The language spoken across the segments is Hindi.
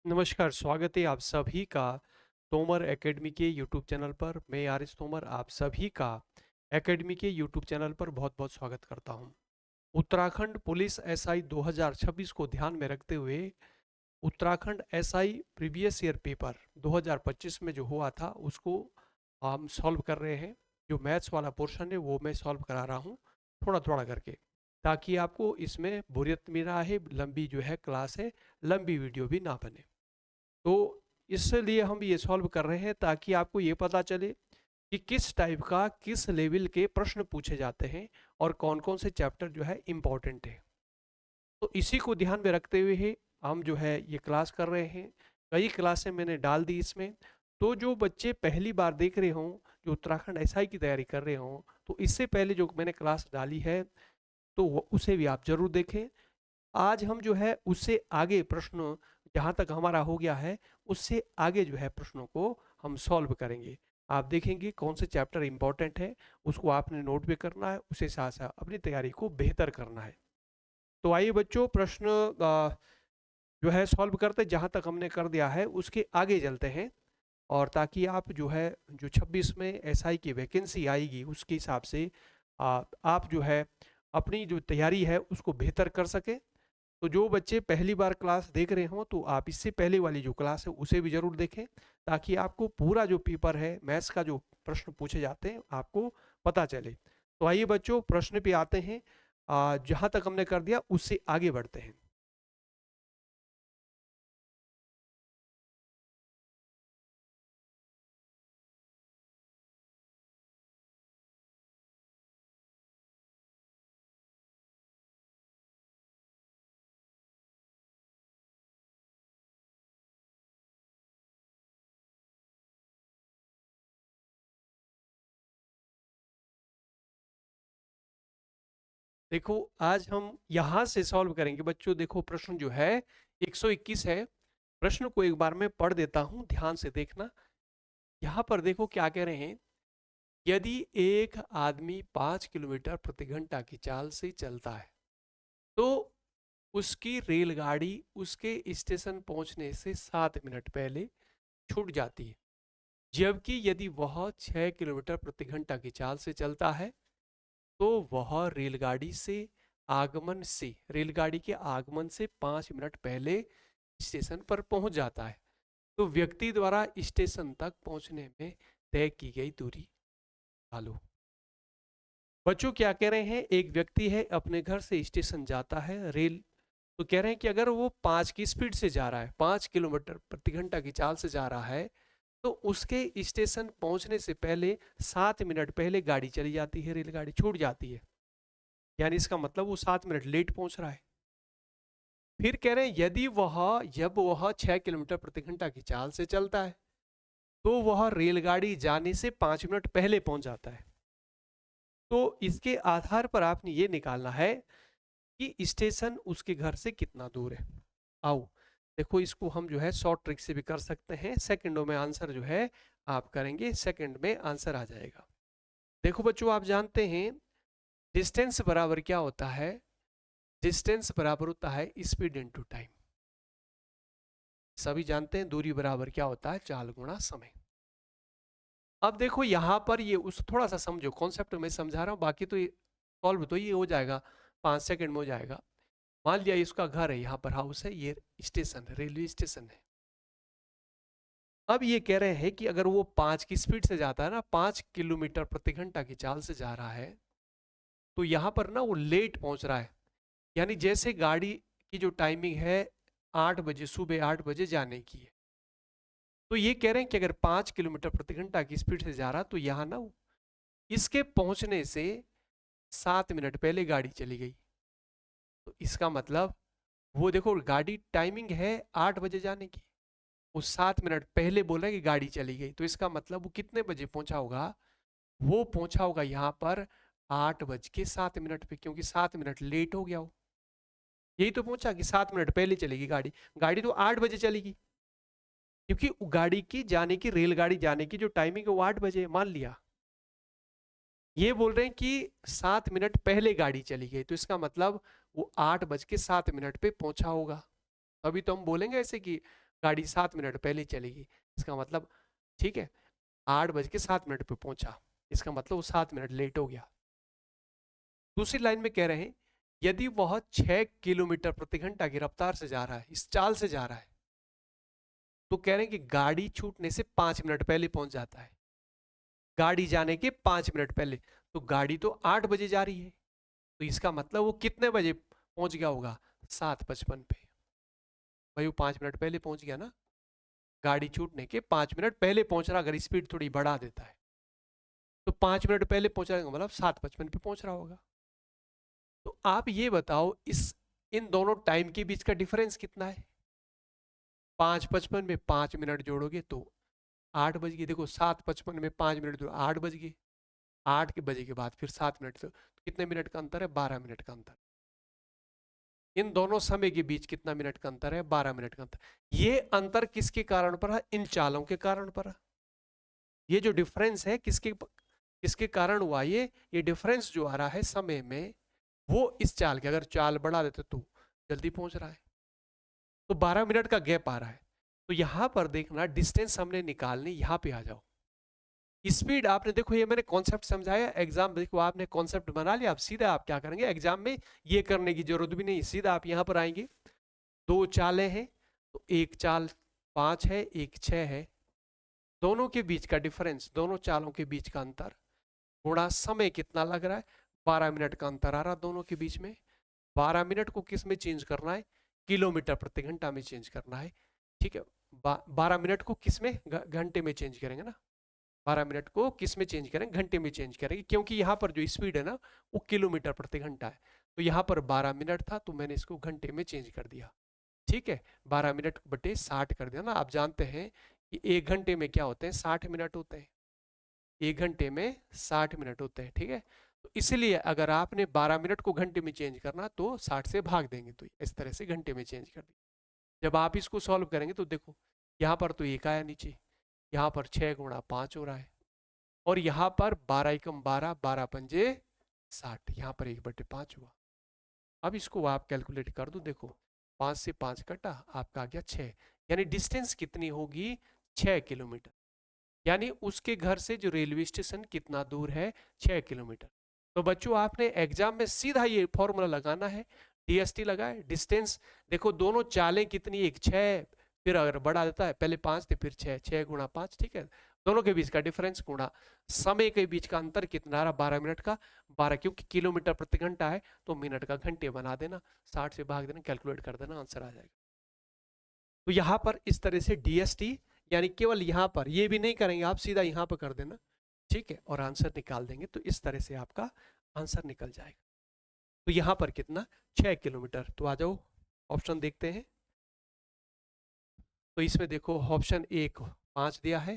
नमस्कार, स्वागत है आप सभी का तोमर एकेडमी के यूट्यूब चैनल पर। मैं आरिस तोमर आप सभी का एकेडमी के यूट्यूब चैनल पर बहुत-बहुत स्वागत करता हूं। उत्तराखंड पुलिस एसआई 2026 को ध्यान में रखते हुए Uttarakhand SI previous year paper 2025 में जो हुआ था उसको हम सॉल्व कर रहे हैं। जो मैथ्स वाला पोर्शन है वो मैं सॉल्व करा रहा हूँ थोड़ा-थोड़ा करके, ताकि आपको इसमें बोरियत भी ना रहे, लंबी जो है क्लास है, लंबी वीडियो भी ना बने। तो इसलिए हम ये सॉल्व कर रहे हैं ताकि आपको ये पता चले कि किस टाइप का किस लेवल के प्रश्न पूछे जाते हैं और कौन कौन से चैप्टर जो है इम्पोर्टेंट है। तो इसी को ध्यान में रखते हुए ही हम जो है ये क्लास कर रहे हैं। कई क्लासें मैंने डाल दी इसमें। तो जो बच्चे पहली बार देख रहे हों, जो उत्तराखंड एसआई की तैयारी कर रहे हों, तो इससे पहले जो मैंने क्लास डाली है तो उसे भी आप जरूर देखें। आज हम जो है उससे आगे प्रश्न जहाँ तक हमारा हो गया है उससे आगे जो है प्रश्नों को हम सॉल्व करेंगे। आप देखेंगे कौन से चैप्टर इंपॉर्टेंट है, उसको आपने नोट भी करना है, उसे साथ साथ अपनी तैयारी को बेहतर करना है। तो आइए बच्चों, प्रश्न जो है सॉल्व करते, जहाँ तक हमने कर दिया है उसके आगे चलते हैं। और ताकि आप जो है जो 26 में एसआई की वैकेंसी आएगी उसके हिसाब से आप जो है अपनी जो तैयारी है उसको बेहतर कर सके। तो जो बच्चे पहली बार क्लास देख रहे हों तो आप इससे पहले वाली जो क्लास है उसे भी जरूर देखें, ताकि आपको पूरा जो पेपर है मैथ्स का जो प्रश्न पूछे जाते हैं आपको पता चले। तो आइए बच्चों, प्रश्न पे आते हैं। जहां तक हमने कर दिया उससे आगे बढ़ते हैं। देखो, आज हम यहां से सॉल्व करेंगे बच्चों। देखो, प्रश्न जो है 121 है। प्रश्न को एक बार मैं पढ़ देता हूं, ध्यान से देखना। यहाँ पर देखो क्या कह रहे हैं। यदि एक आदमी 5 किलोमीटर प्रति घंटा की चाल से चलता है तो उसकी रेलगाड़ी उसके स्टेशन पहुंचने से 7 मिनट पहले छूट जाती है। जबकि यदि वह 6 किलोमीटर प्रति घंटा की चाल से चलता है तो वह रेलगाड़ी के आगमन से 5 मिनट पहले स्टेशन पर पहुंच जाता है। तो व्यक्ति द्वारा स्टेशन तक पहुंचने में तय की गई दूरी निकालो। बच्चों क्या कह रहे हैं, एक व्यक्ति है अपने घर से स्टेशन जाता है रेल। तो कह रहे हैं कि अगर वो 5 की स्पीड से जा रहा है, 5 किलोमीटर प्रति घंटा की चाल से जा रहा है, तो उसके स्टेशन पहुंचने से पहले 7 मिनट पहले गाड़ी चली जाती है, रेलगाड़ी छूट जाती है। यानी इसका मतलब वो 7 मिनट लेट पहुंच रहा है। फिर कह रहे हैं यदि जब वह 6 किलोमीटर प्रति घंटा की चाल से चलता है तो वह रेलगाड़ी जाने से 5 मिनट पहले पहुंच जाता है। तो इसके आधार पर आपने ये निकालना है कि स्टेशन उसके घर से कितना दूर है। आओ देखो, इसको हम जो है शॉर्ट ट्रिक से भी कर सकते हैं। सेकंडों में आंसर जो है आप करेंगे, सेकंड में आंसर आ जाएगा। देखो बच्चों, आप जानते हैं डिस्टेंस बराबर क्या होता है। डिस्टेंस बराबर होता है स्पीड इनटू टाइम। सभी जानते हैं दूरी बराबर क्या होता है, चाल गुणा समय। अब देखो यहाँ पर ये उस थोड़ा सा समझो, कॉन्सेप्ट में समझा रहा हूँ, बाकी तो सॉल्व तो ये हो जाएगा 5 सेकंड में हो जाएगा। मान लिया इसका घर है, यहाँ पर हाउस है, ये स्टेशन है, रेलवे स्टेशन है। अब ये कह रहे हैं कि अगर वो 5 की स्पीड से जाता है ना, 5 किलोमीटर प्रति घंटा की चाल से जा रहा है, तो यहाँ पर ना वो लेट पहुंच रहा है। यानी जैसे गाड़ी की जो टाइमिंग है 8 बजे, सुबह 8 बजे जाने की है, तो ये कह रहे हैं कि अगर 5 किलोमीटर प्रति घंटा की स्पीड से जा रहा तो यहाँ ना इसके पहुंचने से 7 मिनट पहले गाड़ी चली गई। तो इसका मतलब वो देखो, गाड़ी टाइमिंग है 8 बजे जाने की, वो 7 मिनट पहले बोल रहा है कि गाड़ी चली गई। तो इसका मतलब वो कितने बजे पहुंचा होगा, वो पहुंचा होगा यहाँ पर 8 बज के 7 मिनट पे, क्योंकि 7 मिनट लेट हो गया हो। यही तो पहुंचा कि 7 मिनट पहले चलेगी गाड़ी। गाड़ी तो 8 बजे चलेगी, क्योंकि गाड़ी की जाने की, रेलगाड़ी जाने की जो टाइमिंग है वो 8 बजे मान लिया। ये बोल रहे हैं कि 7 मिनट पहले गाड़ी चली गई, तो इसका मतलब वो 8 बज के 7 मिनट पे पहुंचा होगा। अभी तो हम बोलेंगे ऐसे कि गाड़ी 7 मिनट पहले चलेगी, इसका मतलब ठीक है 8:07 पे पहुंचा, इसका मतलब वो 7 मिनट लेट हो गया। दूसरी लाइन में कह रहे हैं यदि वह 6 किलोमीटर प्रति घंटा की रफ्तार से जा रहा है, इस चाल से जा रहा है, तो कह रहे हैं कि गाड़ी छूटने से 5 मिनट पहले पहुंच जाता है, गाड़ी जाने के 5 मिनट पहले। तो गाड़ी तो 8 बजे जा रही है, तो इसका मतलब वो कितने बजे पहुंच गया होगा, 7:55 पे। भाई वो 5 मिनट पहले पहुंच गया ना, गाड़ी छूटने के 5 मिनट पहले पहुंच रहा, अगर स्पीड थोड़ी बढ़ा देता है तो 5 मिनट पहले पहुंच रहा, मतलब 7:55 पे पहुंच रहा होगा। तो आप ये बताओ इस इन दोनों टाइम के बीच का डिफरेंस कितना है। 5:55 में 5 मिनट जोड़ोगे तो 8 बज गए, देखो 7:55 में 5 मिनट जोड़ो 8 बज गए, 8 बजे के बाद फिर 7 मिनट, तो कितने मिनट का अंतर है, 12 मिनट का अंतर। इन दोनों समय के बीच कितना मिनट का अंतर है, 12 मिनट का अंतर। ये अंतर किसके कारण पर है, इन चालों के कारण पर है। ये जो डिफरेंस है किसके किसके कारण हुआ, ये डिफरेंस जो आ रहा है समय में, वो इस चाल के, अगर चाल बढ़ा देते तो जल्दी पहुंच रहा है, तो 12 मिनट का गैप आ रहा है। तो यहां पर देखना डिस्टेंस हमने निकालनी, यहां पे आ जाओ। स्पीड आपने देखो, ये मैंने कॉन्सेप्ट समझाया, एग्जाम देखो आपने कॉन्सेप्ट बना लिया, आप सीधा आप क्या करेंगे एग्जाम में, ये करने की जरूरत भी नहीं, सीधा आप यहां पर आएंगे। दो चालें हैं, तो एक चाल 5 है, एक 6 है, दोनों के बीच का डिफरेंस, दोनों चालों के बीच का अंतर गुणा समय कितना लग रहा है, 12 मिनट का अंतर आ रहा दोनों के बीच में। 12 मिनट को किस में चेंज करना है, किलोमीटर प्रति घंटा में चेंज करना है, ठीक है। 12 मिनट को किस में, घंटे में चेंज करेंगे ना, 12 मिनट को किस में चेंज करेंगे, घंटे में चेंज करेंगे, क्योंकि यहाँ पर जो स्पीड है ना वो किलोमीटर प्रति घंटा है, तो यहाँ पर 12 मिनट था तो मैंने इसको घंटे में चेंज कर दिया, ठीक है। 12 मिनट बटे 60 कर दिया ना, आप जानते हैं कि 1 घंटे में क्या होते हैं, 60 मिनट होते हैं, 1 घंटे में 60 मिनट होते हैं, ठीक है। तो इसलिए अगर आपने 12 मिनट को घंटे में चेंज करना तो 60 से भाग देंगे, तो इस तरह से घंटे में चेंज कर दिया। जब आप इसको सॉल्व करेंगे तो देखो यहाँ पर तो 1 आया नीचे, यहाँ पर 6 × 5 हो रहा है, और यहाँ पर 12 × 12, 12×5 = 60, यहाँ पर 1/5 हुआ। अब इसको आप कैलकुलेट कर दो, देखो 5 से 5 कटा, आपका आ गया 6, यानी डिस्टेंस कितनी होगी, 6 किलोमीटर। यानी उसके घर से जो रेलवे स्टेशन कितना दूर है, 6 किलोमीटर। तो बच्चों आपने एग्जाम में सीधा ये फॉर्मूला लगाना है, डीएसटी लगाए, डिस्टेंस देखो दोनों चालें कितनी, एक 6, फिर अगर बढ़ा देता है पहले 5 थे फिर 6, 6 × 5, ठीक है। दोनों के बीच का डिफरेंस गुणा समय के बीच का अंतर कितना रहा, 12 मिनट का, 12, क्योंकि किलोमीटर प्रति घंटा है तो मिनट का घंटे बना देना, 60 से भाग देना, कैलकुलेट कर देना, आंसर आ जाएगा। तो यहाँ पर इस तरह से डीएसटी, यानी केवल यहाँ पर ये भी नहीं करेंगे आप, सीधा यहाँ पर कर देना, ठीक है, और आंसर निकाल देंगे, तो इस तरह से आपका आंसर निकल जाएगा। तो यहाँ पर कितना, 6 किलोमीटर। तो आ जाओ ऑप्शन देखते हैं। तो इसमें देखो ऑप्शन 1 5 दिया है,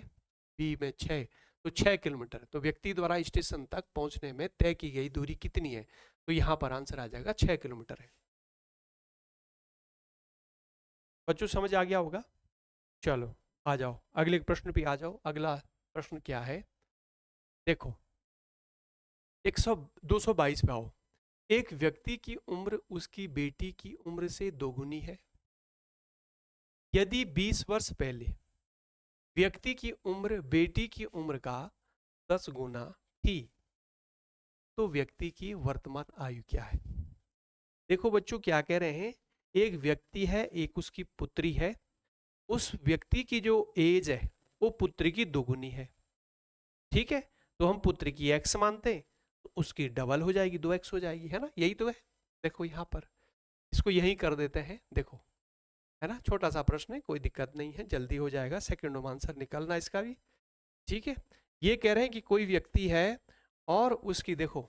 बी में 6, तो 6 किलोमीटर। तो व्यक्ति द्वारा स्टेशन तक पहुंचने में तय की गई दूरी कितनी है, तो यहाँ पर आंसर आ जाएगा 6 किलोमीटर है। बच्चों समझ आ गया होगा। चलो आ जाओ अगले प्रश्न पे आ जाओ। अगला प्रश्न क्या है, देखो 222 पे आओ। एक व्यक्ति की उम्र उसकी बेटी की उम्र से दोगुनी है। यदि 20 वर्ष पहले व्यक्ति की उम्र बेटी की उम्र का 10 गुना थी, तो व्यक्ति की वर्तमान आयु क्या है। देखो बच्चों क्या कह रहे हैं, एक व्यक्ति है, एक उसकी पुत्री है, उस व्यक्ति की जो एज है वो पुत्री की दोगुनी है, ठीक है। तो हम पुत्री की x मानते हैं, तो उसकी डबल हो जाएगी, 2x हो जाएगी, है ना, यही तो है। देखो यहाँ पर इसको यही कर देते हैं, देखो है ना, छोटा सा प्रश्न है, कोई दिक्कत नहीं है, जल्दी हो जाएगा, सेकंड में आंसर निकलना इसका भी, ठीक है। ये कह रहे हैं कि कोई व्यक्ति है और उसकी, देखो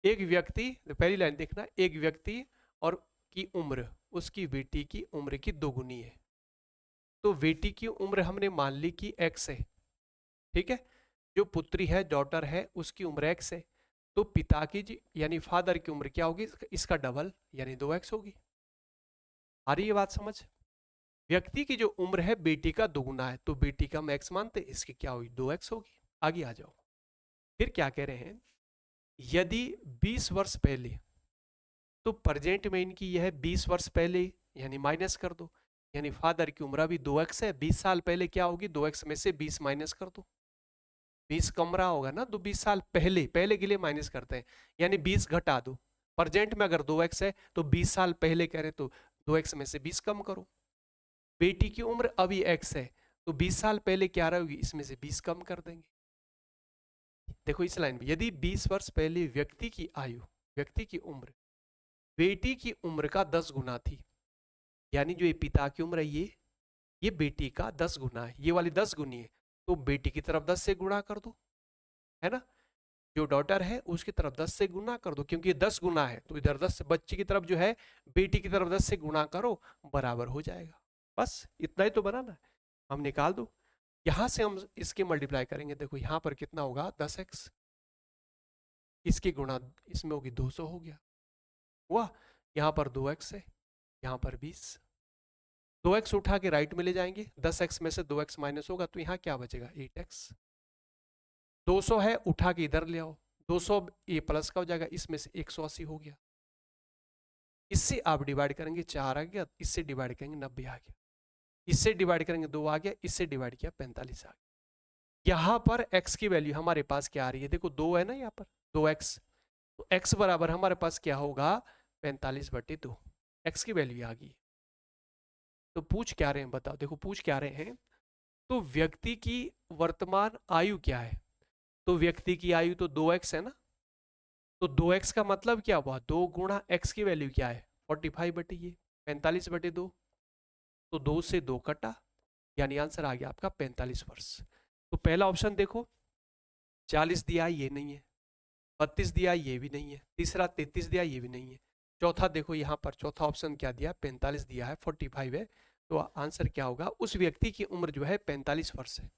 एक व्यक्ति, पहली लाइन देखना, एक व्यक्ति और की उम्र उसकी बेटी की उम्र की दोगुनी है। तो बेटी की उम्र हमने मान ली कि x है, ठीक है। जो पुत्री है, डॉटर है, उसकी उम्र x है, तो पिता की यानी फादर की उम्र क्या होगी, इसका डबल यानी 2x होगी। आ रही है बात समझ। व्यक्ति की जो उम्र है बेटी का दोगुना है, तो बेटी का हम x मानते, इसकी क्या होगी, 2x होगी। आगे आ जाओ, फिर क्या कह रहे हैं, यदि 20 वर्ष पहले, तो प्रेजेंट में इनकी यह 20 वर्ष पहले यानी माइनस कर दो, यानी फादर की उम्र अभी 2x है, 20 साल पहले क्या होगी, 2x में से 20 माइनस कर दो, 20 कम रहा होगा ना, तो 20 साल पहले, पहले के लिए माइनस करते हैं, यानी 20 घटा दो। प्रेजेंट में अगर 2x है तो 20 साल पहले कह रहे तो 2x में से 20 कम करो। बेटी की उम्र अभी x है तो 20 साल पहले क्या रहेगी, इसमें से 20 कम कर देंगे। देखो इस लाइन में, यदि 20 वर्ष पहले व्यक्ति की आयु, व्यक्ति की उम्र बेटी की उम्र का 10 गुना थी, यानी जो ये पिता की उम्र है ये बेटी का 10 गुना है, ये वाली 10 गुनी है, तो बेटी की तरफ 10 से गुणा कर दो, है ना। जो डॉटर है उसकी तरफ 10 से गुना कर दो, क्योंकि ये 10 गुना है तो इधर 10 बच्ची की तरफ जो है बेटी की तरफ 10 से गुणा करो, बराबर हो जाएगा। बस इतना ही तो बनाना है, हम निकाल दो। यहां से हम इसके मल्टीप्लाई करेंगे, देखो यहां पर कितना होगा 10x, इसकी गुणा इसमें होगी 200 हो गया, हुआ। यहाँ पर 2x है, यहाँ पर 20, 2x उठा के राइट में ले जाएंगे, 10x में से 2x माइनस होगा तो यहाँ क्या बचेगा 8x, 200 है उठा के इधर ले आओ, 200 ये प्लस का हो जाएगा, इसमें से 180 हो गया, इससे आप डिवाइड करेंगे 4 आ गया, इससे डिवाइड करेंगे 90 आ गया, इससे डिवाइड करेंगे 2 आ गया, इससे डिवाइड किया 45 आ गया। यहाँ पर x की वैल्यू हमारे पास क्या आ रही है, देखो 2 है ना यहाँ पर 2x, तो x बराबर हमारे पास क्या होगा 45/2, x की वैल्यू आ गई। तो पूछ क्या रहे हैं बताओ, देखो पूछ क्या रहे हैं, तो व्यक्ति की वर्तमान आयु क्या है, तो व्यक्ति की आयु तो 2x है ना, तो 2x का मतलब क्या हुआ, 2 गुणा x की वैल्यू क्या है 45/ये 45/2, तो 2 से 2 कटा, यानी आंसर आ गया आपका 45 वर्ष। तो पहला ऑप्शन देखो 40 दिया ये नहीं है, 32 दिया ये भी नहीं है, तीसरा 33 दिया ये भी नहीं है, चौथा देखो यहाँ पर चौथा ऑप्शन क्या दिया 45 दिया है, 45 है, तो आंसर क्या होगा, उस व्यक्ति की उम्र जो है 45 वर्ष है।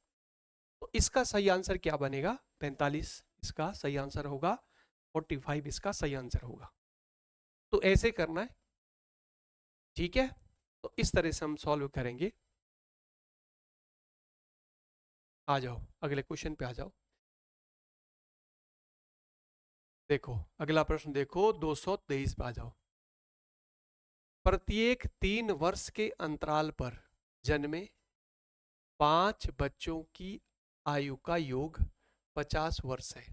तो इसका सही आंसर क्या बनेगा 45, इसका सही आंसर होगा 45, इसका सही आंसर होगा। तो ऐसे करना है, ठीक है। तो इस तरह से हम सॉल्व करेंगे। आ जाओ अगले क्वेश्चन पे आ जाओ। देखो अगला प्रश्न देखो 223 पे आ जाओ। प्रत्येक 3 वर्ष के अंतराल पर जन्मे 5 बच्चों की आयु का योग 50 वर्ष है,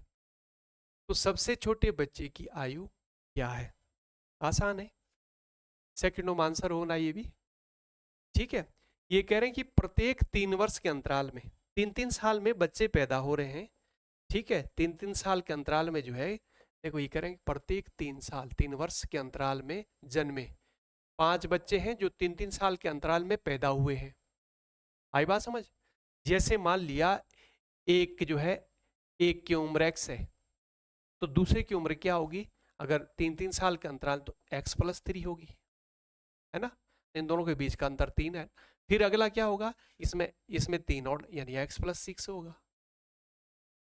तो सबसे छोटे बच्चे की आयु क्या है। आसान है, सेकंड में आंसर होना ये भी, ठीक है। ये कह रहे हैं कि प्रत्येक 3 वर्ष के अंतराल में 3-3 साल में बच्चे पैदा हो रहे हैं, ठीक है। 3-3 साल के अंतराल में जो है, देखो ये कह रहे हैं प्रत्येक 3 साल 3 वर्ष के अंतराल में जन्मे 5 बच्चे हैं जो 3-3 साल के अंतराल में पैदा हुए हैं। आई बात समझ। जैसे मान लिया एक जो है, एक की उम्र x है, तो दूसरे की उम्र क्या होगी, अगर 3-3 साल के अंतराल तो x+3 होगी, है ना, इन दोनों के बीच का अंतर 3 है। फिर अगला क्या होगा, इसमें इसमें 3 और यानी x+6 होगा,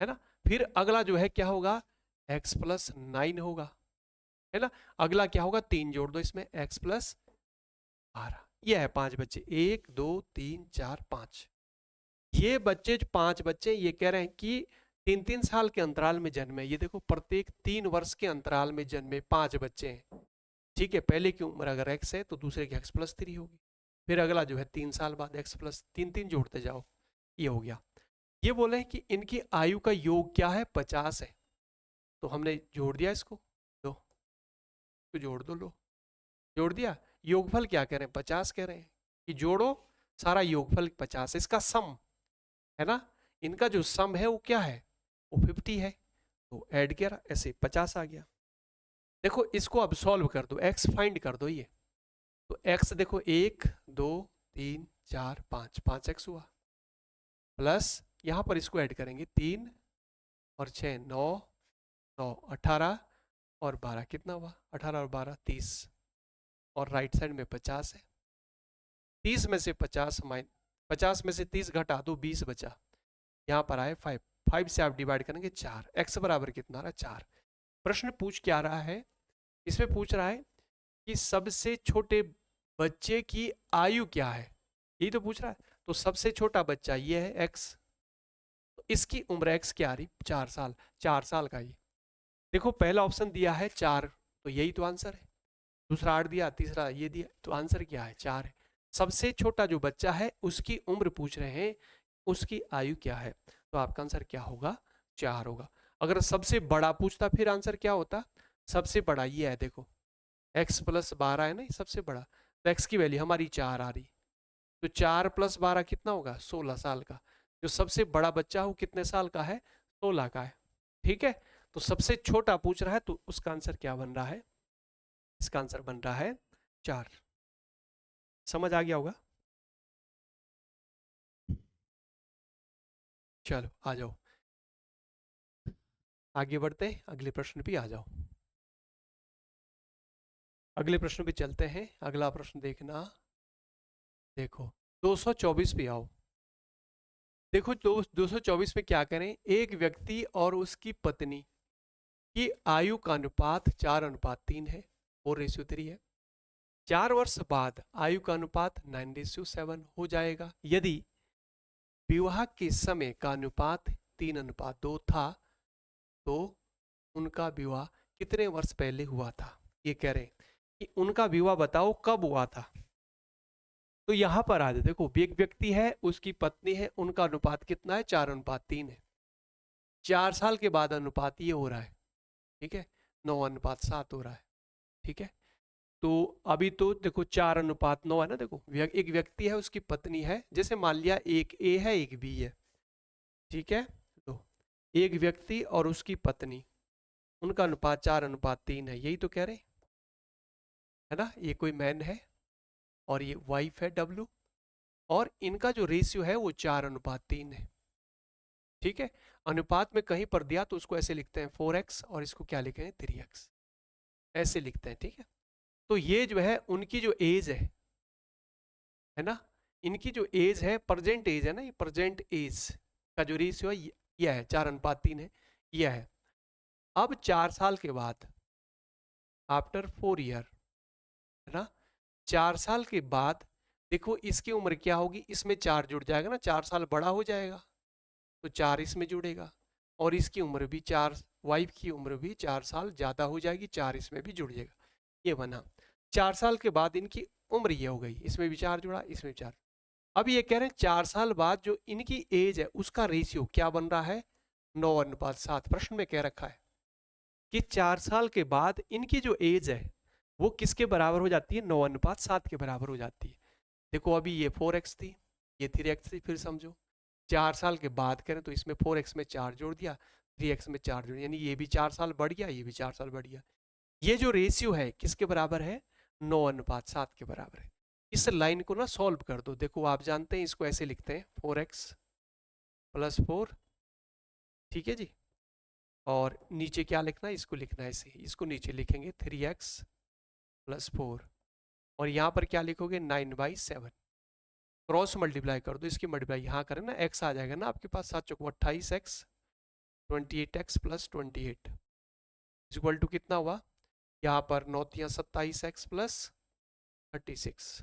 है ना। फिर अगला जो है क्या होगा x+9 होगा, है ना। अगला क्या होगा 3 जोड़ दो इसमें x+12, ये है 5 बच्चे 1 2 3 4 5। ये बच्चे जो 5 बच्चे ये कह रहे हैं कि 3-3 साल के अंतराल में जन्मे, ये देखो प्रत्येक 3 वर्ष के अंतराल में जन्मे 5 बच्चे हैं, ठीक है। पहले की उम्र अगर x है तो दूसरे की x+3 होगी, फिर अगला जो है 3 साल बाद x+3 जोड़ते जाओ, ये हो गया। ये बोले हैं कि इनकी आयु का योग क्या है 50 है, तो हमने जोड़ दिया इसको, लो तो जोड़ दो, लो जोड़ दिया। योगफल क्या कह रहे हैं 50 कह रहे हैं कि जोड़ो, सारा योगफल 50, इसका सम है ना, इनका जो सम है वो क्या है वो 50 है, तो ऐड किया ऐसे 50 आ गया। देखो इसको अब सॉल्व कर दो, x फाइंड कर दो, ये तो x देखो 1 2 3 4 5, 5x हुआ, प्लस यहां पर इसको ऐड करेंगे 3 और 6 9 9 18 और 12 कितना हुआ 18 और 12 30, और राइट साइड में 50 है, 30 में से 50 में से 30 घटा दो 20 बचा, यहाँ पर आए 5, 5 से आप डिवाइड करेंगे 4, x बराबर कितना रहा 4। प्रश्न पूछ क्या रहा है, इसमें पूछ रहा है कि सबसे छोटे बच्चे की आयु क्या है, यही तो पूछ रहा है। तो सबसे छोटा बच्चा ये है x, तो इसकी उम्र x क्या आ रही 4 साल, 4 साल का ये। देखो पहला ऑप्शन दिया है 4, तो यही तो आंसर है, दूसरा 8 दिया, तीसरा ये दिया, तो आंसर क्या है 4 है। सबसे छोटा जो बच्चा है उसकी उम्र पूछ रहे हैं, उसकी आयु क्या है, तो आपका आंसर क्या होगा, 4 होगा। अगर सबसे बड़ा पूछता फिर आंसर क्या होता, सबसे बड़ा ये है देखो, x प्लस 12 है ना, ये सबसे बड़ा, तो x की वैल्यू हमारी 4 आ रही, तो 4 प्लस 12 कितना होगा, 16 साल का। जो सबसे बड़ा बच्चा हो कितने साल का है, 16 का है। ठीक है, तो सबसे छोटा पूछ रहा है तो उसका आंसर क्या बन रहा है, इसका आंसर बन रहा है 4। समझ आ गया होगा। चलो आ जाओ, आगे बढ़ते हैं, अगले प्रश्न पे आ जाओ। अगले प्रश्न पे चलते हैं, अगला प्रश्न देखना, देखो 224 पे आओ। देखो 224 में क्या करें, एक व्यक्ति और उसकी पत्नी की आयु का अनुपात 4:3 है, 4:3 है। 4 वर्ष बाद आयु का अनुपात 9:7 हो जाएगा। यदि विवाह के समय का अनुपात 3:2 था, तो उनका विवाह कितने वर्ष पहले हुआ था। ये कह रहे हैं कि उनका विवाह बताओ कब हुआ था। तो यहां पर आ जाए, देखो एक व्यक्ति है, उसकी पत्नी है, उनका अनुपात कितना है, 4:3 है। 4 साल के बाद अनुपात ये हो रहा है, ठीक है, 9:7 हो रहा है। ठीक है, तो अभी तो देखो 4:9 है ना, देखो एक व्यक्ति है, उसकी पत्नी है, जैसे मान लिया एक ए है एक बी है। ठीक है, तो एक व्यक्ति और उसकी पत्नी, उनका अनुपात 4:3 है, यही तो कह रहे हैं, है ना। ये कोई मैन है और ये वाइफ है डब्लू, और इनका जो रेशियो है वो 4:3 है। ठीक है, अनुपात में कहीं पर दिया तो उसको ऐसे लिखते हैं 4x, और इसको क्या लिखे हैं 3x, ऐसे लिखते हैं। ठीक है, तो ये जो है उनकी जो एज है ना, इनकी जो एज है, प्रेजेंट एज है ना, ये प्रेजेंट एज का जो रेशियो है यह है 4:3 है, यह है। अब 4 साल के बाद, आफ्टर 4 ईयर, है ना, 4 साल के बाद देखो इसकी उम्र क्या होगी, इसमें 4 जुड़ जाएगा ना, 4 साल बड़ा हो जाएगा, तो 4 इसमें जुड़ेगा, और इसकी उम्र भी 4, वाइफ की उम्र भी 4 साल ज्यादा हो जाएगी, 4 इसमें भी जुड़ जाएगा, ये बना। 4 साल के बाद इनकी उम्र ये हो गई, इसमें भी 4 जुड़ा, इसमें भी 4। अब ये कह रहे हैं 4 साल बाद जो इनकी एज है उसका रेशियो क्या बन रहा है, 9:7। प्रश्न में कह रखा है कि 4 साल के बाद इनकी जो एज है वो किसके बराबर हो जाती है, 9:7 के बराबर हो जाती है। देखो अभी ये 4x थी, ये 3x थी, फिर समझो 4 साल के बाद करें तो इसमें 4x में 4 जोड़ दिया, 3x में 4 जोड़, यानी ये भी 4 साल बढ़ गया, ये भी 4 साल बढ़ गया। ये जो रेशियो है किसके बराबर है, 9:7 के बराबर है। इस लाइन को ना सॉल्व कर दो, देखो आप जानते हैं इसको ऐसे लिखते हैं 4x+4, ठीक है जी, और नीचे क्या लिखना है, इसको लिखना है ऐसे, इसको नीचे लिखेंगे 3x+4, और यहाँ पर क्या लिखोगे 9/7, क्रॉस मल्टीप्लाई कर दो, इसकी मल्टीप्लाई यहाँ करें ना, x आ जाएगा ना आपके पास, 7 चौको 28x, 28x+28 इक्वल टू कितना हुआ, यहाँ पर 9×3 = 27x+36।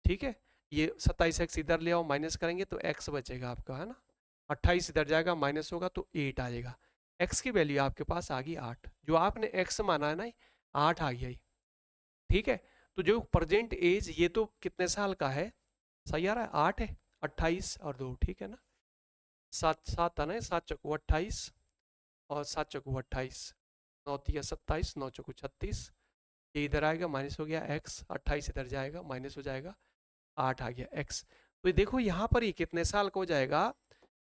ठीक है, ये 27x इधर ले आओ, माइनस करेंगे तो x बचेगा आपका, है ना, 28 इधर जाएगा, माइनस होगा तो 8 आ जाएगा। x की वैल्यू आपके पास आ गई 8, जो आपने x माना है ना 8 आ गया। ठीक है, तो जो प्रेजेंट एज ये तो कितने साल का है, सही आ रहा है, 8 है, 28 और 2, ठीक है ना, 7 7 आना है, 7 चौको 28 और 7 चौको 28, 9×3 = 27, 9 चौको 36, ये इधर आएगा, माइनस हो गया x, 28 इधर जाएगा, माइनस हो जाएगा, 8 आ गया x। तो देखो यहाँ पर ये कितने साल का हो जाएगा,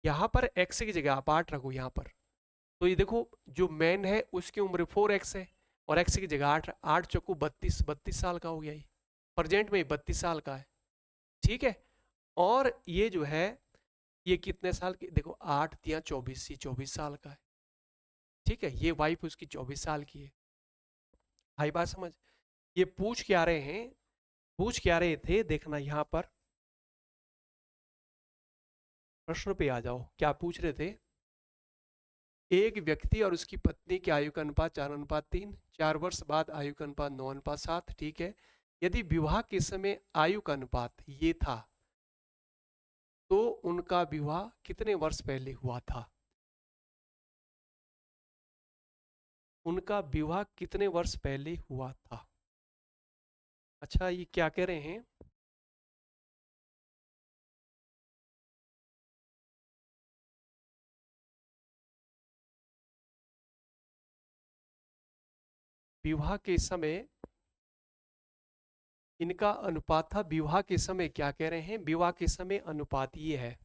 यहाँ पर x की जगह आप 8 रखो यहाँ पर, तो ये देखो जो मैन है उसकी उम्र 4x है, और x की जगह 8, 8 चौको 32, 32 साल का हो गया, ये प्रेजेंट में 32 साल का है। ठीक है, और ये जो है ये कितने साल की, देखो 8×3 = 24, ये 24 साल का है। ठीक है, ये वाइफ उसकी 24 साल की है। आई बात समझ, ये पूछ क्या रहे हैं, पूछ क्या रहे थे, देखना यहाँ पर प्रश्न पे आ जाओ, क्या पूछ रहे थे, एक व्यक्ति और उसकी पत्नी की आयु का अनुपात 4:3, 4 वर्ष बाद आयु का अनुपात 9:7। ठीक है, यदि विवाह के समय आयु का अनुपात ये था, तो उनका विवाह कितने वर्ष पहले हुआ था, उनका विवाह कितने वर्ष पहले हुआ था। अच्छा ये क्या कह रहे हैं, विवाह के समय इनका अनुपात था, विवाह के समय क्या कह रहे हैं, विवाह के समय अनुपात ये है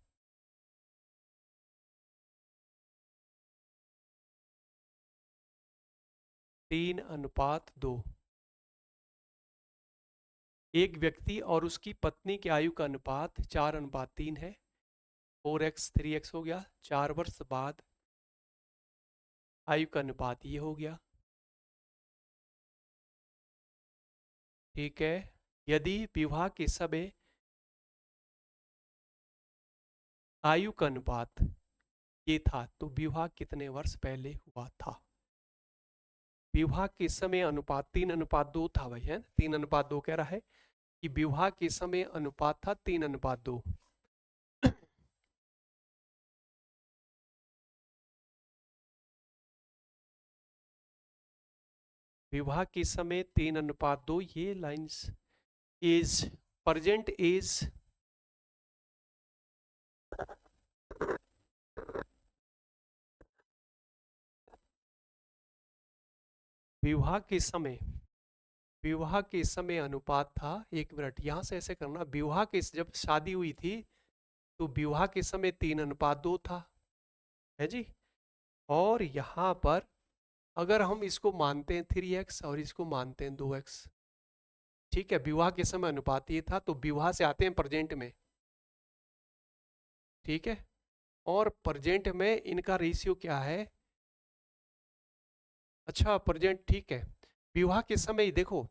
3:2। एक व्यक्ति और उसकी पत्नी की आयु का अनुपात 4:3 है। 4x 3x हो गया। 4 वर्ष बाद आयु का अनुपात ये हो गया। ठीक है, यदि विवाह के समय आयु का अनुपात ये था तो विवाह कितने वर्ष पहले हुआ था। विवाह के समय अनुपात 3:2 था भाई, है 3:2 कह रहा है कि विवाह के समय अनुपात था 3:2। विवाह के समय 3:2, ये लाइंस एज, प्रेजेंट एज विवाह के समय अनुपात था, 1 मिनट यहां से ऐसे करना, विवाह के जब शादी हुई थी तो विवाह के समय 3:2 था, है जी। और यहां पर अगर हम इसको मानते हैं 3x और इसको मानते हैं 2x, ठीक है, विवाह के समय अनुपात ये था, तो विवाह से आते हैं प्रेजेंट में, ठीक है, और प्रेजेंट में इनका रेशियो क्या है, अच्छा प्रेजेंट, ठीक है, विवाह के समय देखो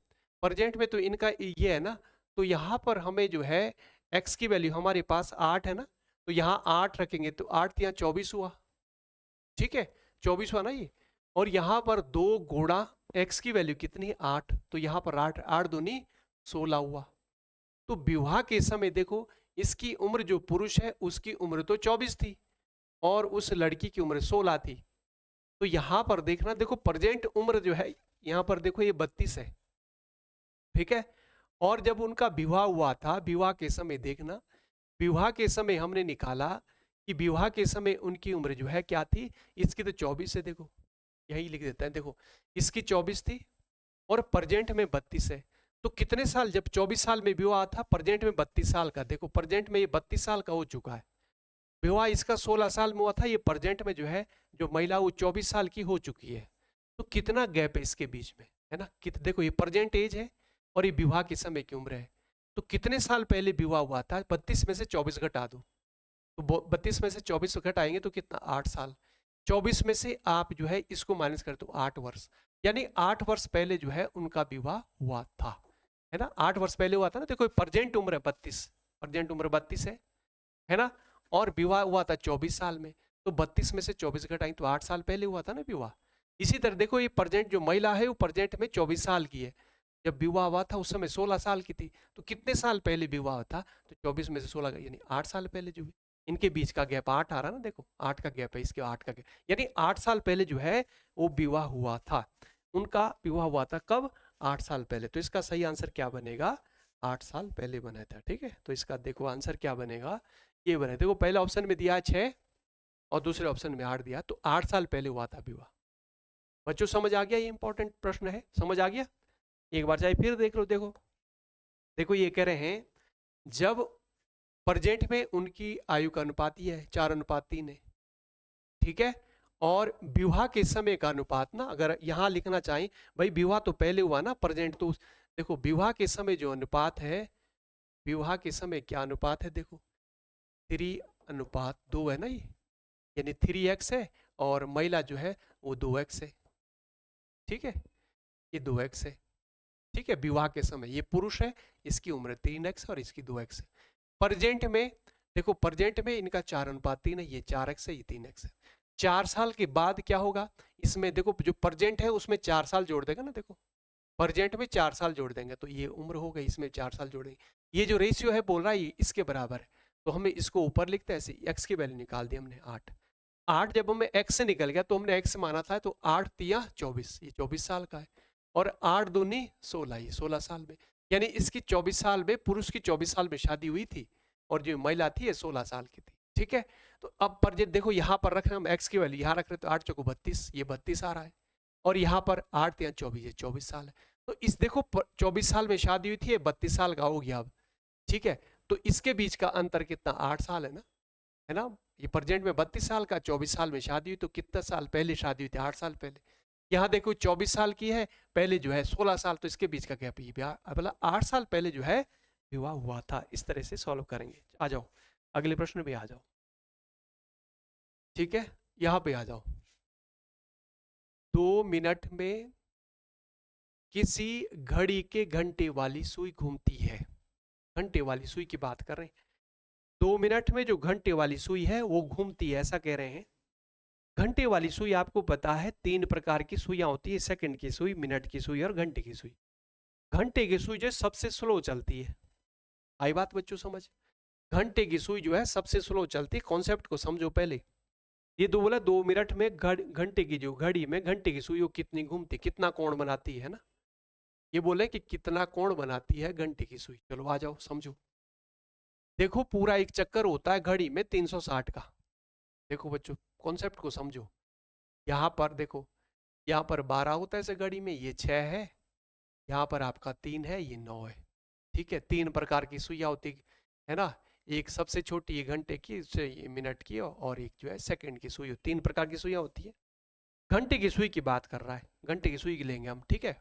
प्रेजेंट में तो इनका ये है ना, तो यहाँ पर हमें जो है x की वैल्यू हमारे पास 8 है ना, तो यहाँ 8 रखेंगे तो 8 यहाँ 24 हुआ, ठीक है 24 हुआ ना ये, और यहाँ पर 2 गुणा x की वैल्यू कितनी है 8, तो यहाँ पर 8 8 दूनी 16 हुआ। तो विवाह के समय देखो इसकी उम्र जो पुरुष है उसकी उम्र तो 24 थी और उस लड़की की उम्र 16 थी, तो यहां पर देखना देखो प्रेजेंट उम्र जो है यहां पर देखो ये 32 है, ठीक है। और जब उनका विवाह हुआ था, विवाह के समय देखना, विवाह के समय हमने निकाला कि विवाह के समय उनकी उम्र जो है क्या थी, इसकी तो 24 है, देखो यही लिख देता है, देखो इसकी 24 थी और प्रेजेंट में 32 है, तो कितने साल, जब 24 साल में विवाह था, प्रेजेंट में 32 साल का, देखो प्रेजेंट में ये 32 साल का हो चुका है, विवाह इसका 16 साल में हुआ था, ये प्रेजेंट में जो है जो महिला वो 24 साल की हो चुकी है, तो कितना गैप है इसके बीच में, है ना, देखो ये प्रेजेंट एज है और ये विवाह के समय की उम्र है, तो कितने साल पहले विवाह हुआ था, 32 में से 24 घटा दो, तो 32 में से 24 घटाएंगे तो कितना 8 साल, 24 में से आप जो है इसको माइनस कर दो 8 वर्ष, यानी 8 वर्ष पहले जो है उनका विवाह हुआ था, है ना, 8 वर्ष पहले हुआ था ना, देखो प्रेजेंट उम्र है 32, प्रेजेंट उम्र 32 है ना, और विवाह हुआ था 24 साल में, तो 32 में से 24 घटाएं तो 8 साल पहले हुआ था ना विवाह। इसी तरह देखो ये प्रेजेंट जो महिला है वो प्रेजेंट में 24 साल की है, जब विवाह हुआ था उस समय 16 साल की थी, तो कितने साल पहले विवाह था, तो 24 में से 16 यानी 8 साल पहले जो इनके बीच का गैप 8 आ रहा ना, देखो 8 का गैप है, इसके 8 का गैप, यानी 8 साल पहले जो है वो विवाह हुआ था, उनका विवाह हुआ था कब, 8 साल पहले, तो इसका सही आंसर क्या बनेगा, 8 साल पहले बना था, ठीक है, तो इसका देखो आंसर क्या बनेगा, ये बने, देखो पहले ऑप्शन में दिया 6 और दूसरे ऑप्शन में 8 दिया, तो 8 साल पहले हुआ था विवाह। बच्चों समझ आ गया, ये इंपॉर्टेंट प्रश्न है, समझ आ गया, एक बार चाहे फिर देख लो, देखो देखो ये कह रहे हैं जब प्रेजेंट में उनकी आयु का अनुपात ये है 4:3 है, ठीक है, और विवाह के समय का अनुपात ना, अगर यहां लिखना चाहें भाई विवाह तो पहले हुआ ना, प्रेजेंट तो देखो विवाह के समय जो अनुपात है, विवाह के समय क्या अनुपात है, देखो 3:2 है ना ये, यानी 3x है और महिला जो है वो 2x है, ठीक है, ये 2x है, ठीक है, विवाह के समय ये पुरुष है, इसकी उम्र 3x और इसकी 2x है। प्रेजेंट में देखो, प्रेजेंट में इनका 4:3 है, ये 4x है, ये 3x है। 4 साल के बाद क्या होगा, इसमें देखो जो प्रेजेंट है उसमें 4 साल जोड़ देगा ना, देखो प्रेजेंट में 4 साल जोड़ देंगे तो ये उम्र हो गई, इसमें 4 साल जोड़ देंगे, ये जो रेशियो है बोल रहा है ये इसके बराबर है, तो हमें इसको ऊपर लिखते हैं ऐसे, x की वैल्यू निकाल दी हमने 8, 8 जब हमें x से निकल गया तो हमने x माना था, तो 8 तिया 24, ये 24 साल का है, और 8 दूनी 16, ये 16 साल में, यानी इसकी 24 साल में, पुरुष की 24 साल में शादी हुई थी और जो महिला थी ये 16 साल की थी, ठीक है। तो अब पर देखो यहाँ पर रख रहे हैं हम x की वैल्यू, यहाँ रख रहे हैं तो 8 चौको 32, ये 32 आ रहा है, और यहाँ पर 8 या 24 है, 24 साल है। तो इस देखो 24 साल में शादी हुई थी, 32 साल का हो गया अब, ठीक है। तो इसके बीच का अंतर कितना, 8 साल है ना, है ना। ये प्रेजेंट में 32 साल का, 24 साल में शादी हुई, तो कितना साल पहले शादी हुई थी, 8 साल पहले। यहाँ देखो 24 साल की है, पहले जो है 16 साल, तो इसके बीच का गैप ये मतलब 8 साल पहले जो है विवाह हुआ था। इस तरह से सॉल्व करेंगे। आ जाओ अगले प्रश्न पे आ जाओ, ठीक है। यहाँ पे आ जाओ। 2 मिनट में किसी घड़ी के घंटे वाली सुई घूमती है, घंटे वाली सुई की बात कर रहे हैं। 2 मिनट में जो घंटे वाली सुई है वो घूमती है, ऐसा कह रहे हैं। घंटे वाली सुई आपको पता है 3 प्रकार की सुइयां होती है, सेकंड की सुई, मिनट की सुई और घंटे की सुई। घंटे की सुई जो सबसे स्लो चलती है, आई बात बच्चों समझ। घंटे की सुई जो है सबसे स्लो चलती है, कॉन्सेप्ट को समझो पहले। ये दो बोला 2 मिनट में घंटे की जो घड़ी में घंटे की सुई वो कितनी घूमती, कितना कोण बनाती है ना। ये बोले कि कितना कोण बनाती है घंटे की सुई। चलो आ जाओ समझो। देखो पूरा एक चक्कर होता है घड़ी में 360 का। देखो बच्चों कॉन्सेप्ट को समझो। यहाँ पर देखो, यहाँ पर 12 होता है ऐसे घड़ी में, ये 6 है, यहाँ पर आपका 3 है, ये 9 है, ठीक है। 3 प्रकार की सुइयां होती है ना। एक सबसे छोटी ये घंटे की, ये मिनट की, और एक जो है सेकंड की सुई। 3 प्रकार की सुइयां होती है। घंटे की सुई की बात कर रहा है, घंटे की सुई की लेंगे हम, ठीक है।